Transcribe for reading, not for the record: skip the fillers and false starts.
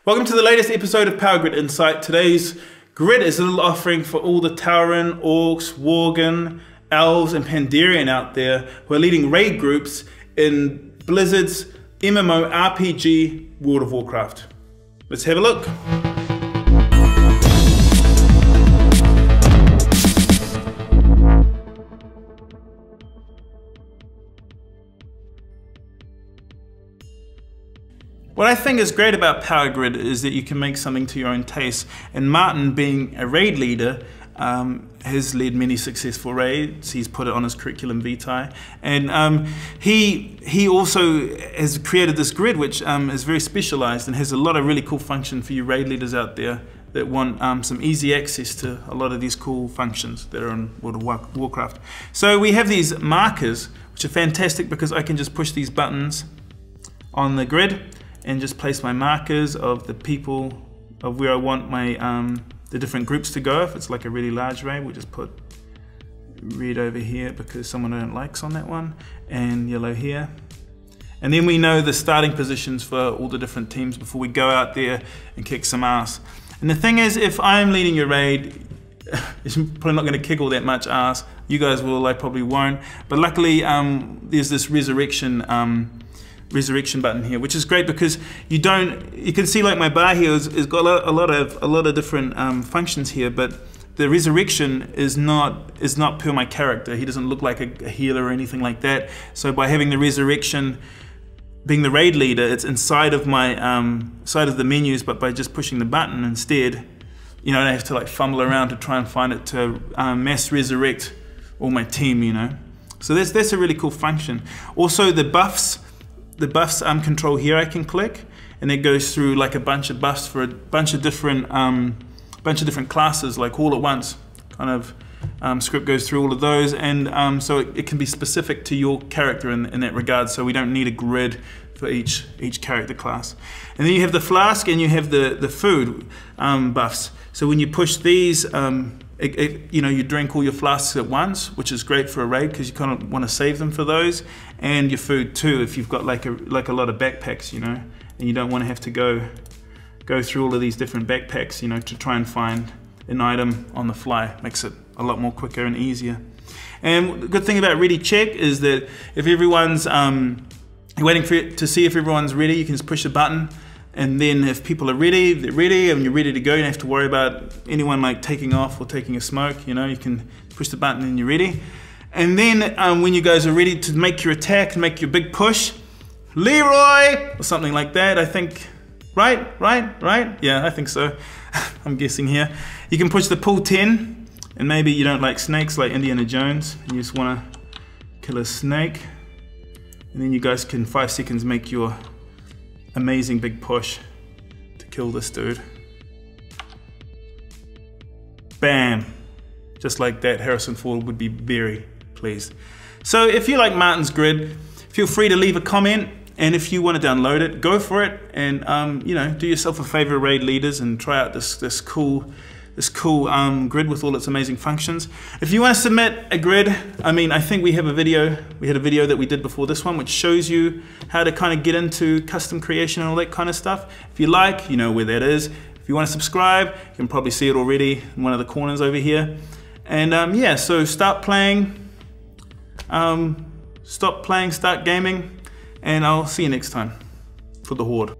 Welcome to the latest episode of Power Grid Insight. Today's grid is a little offering for all the Tauren, Orcs, Worgen, Elves and Pandarian out there who are leading raid groups in Blizzard's MMO RPG World of Warcraft. Let's have a look. What I think is great about Power Grid is that you can make something to your own taste. And Martin, being a raid leader, has led many successful raids. He's put it on his curriculum vitae. And he also has created this grid which is very specialized and has a lot of really cool function for you raid leaders out there that want some easy access to a lot of these cool functions that are in World of Warcraft. So we have these markers, which are fantastic because I can just push these buttons on the grid and just place my markers of the people, of where I want my the different groups to go. If it's like a really large raid, we'll just put red over here because someone I don't like's on that one, and yellow here. And then we know the starting positions for all the different teams before we go out there and kick some ass. And the thing is, if I'm leading your raid, it's probably not going to kick all that much ass. You guys will, I probably won't. But luckily, there's this resurrection button here, which is great because you can see like my bar here has got a lot of different functions here, but the resurrection is not per my character. He doesn't look like a healer or anything like that. So by having the resurrection being the raid leader, it's inside of my side of the menus, but by just pushing the button instead, you know, I don't have to like fumble around to try and find it to mass resurrect all my team, you know. So that's a really cool function. Also the buffs control here I can click, and it goes through like a bunch of buffs for a bunch of different classes, like all at once. Kind of script goes through all of those, and so it can be specific to your character in that regard. So we don't need a grid for each character class. And then you have the flask and you have the food buffs. So when you push these, you know, you drink all your flasks at once, which is great for a raid because you kind of want to save them for those, and your food too if you've got like a lot of backpacks, you know, and you don't want to have to go through all of these different backpacks, you know, to try and find an item on the fly. Makes it a lot more quicker and easier. And the good thing about ready check is that if everyone's you're waiting to see if everyone's ready, you can just push a button. And then if people are ready, they're ready, and you're ready to go. You don't have to worry about anyone like taking off or taking a smoke. You know, you can push the button and you're ready. And then when you guys are ready to make your attack and make your big push, Leroy, or something like that, I think, right? Yeah, I think so. I'm guessing here. You can push the pull 10, and maybe you don't like snakes like Indiana Jones, and you just want to kill a snake. And then you guys can 5 seconds make your amazing big push to kill this dude. Bam! Just like that, Harrison Ford would be very pleased. So if you like Martin's grid, feel free to leave a comment, and if you want to download it, go for it, and you know, do yourself a favor, raid leaders, and try out this cool grid with all its amazing functions. If you want to submit a grid, I mean, I think we had a video that we did before this one which shows you how to kind of get into custom creation and all that kind of stuff. If you like, you know where that is. If you want to subscribe, you can probably see it already in one of the corners over here. And yeah, so start playing, stop playing, start gaming, and I'll see you next time for the Horde.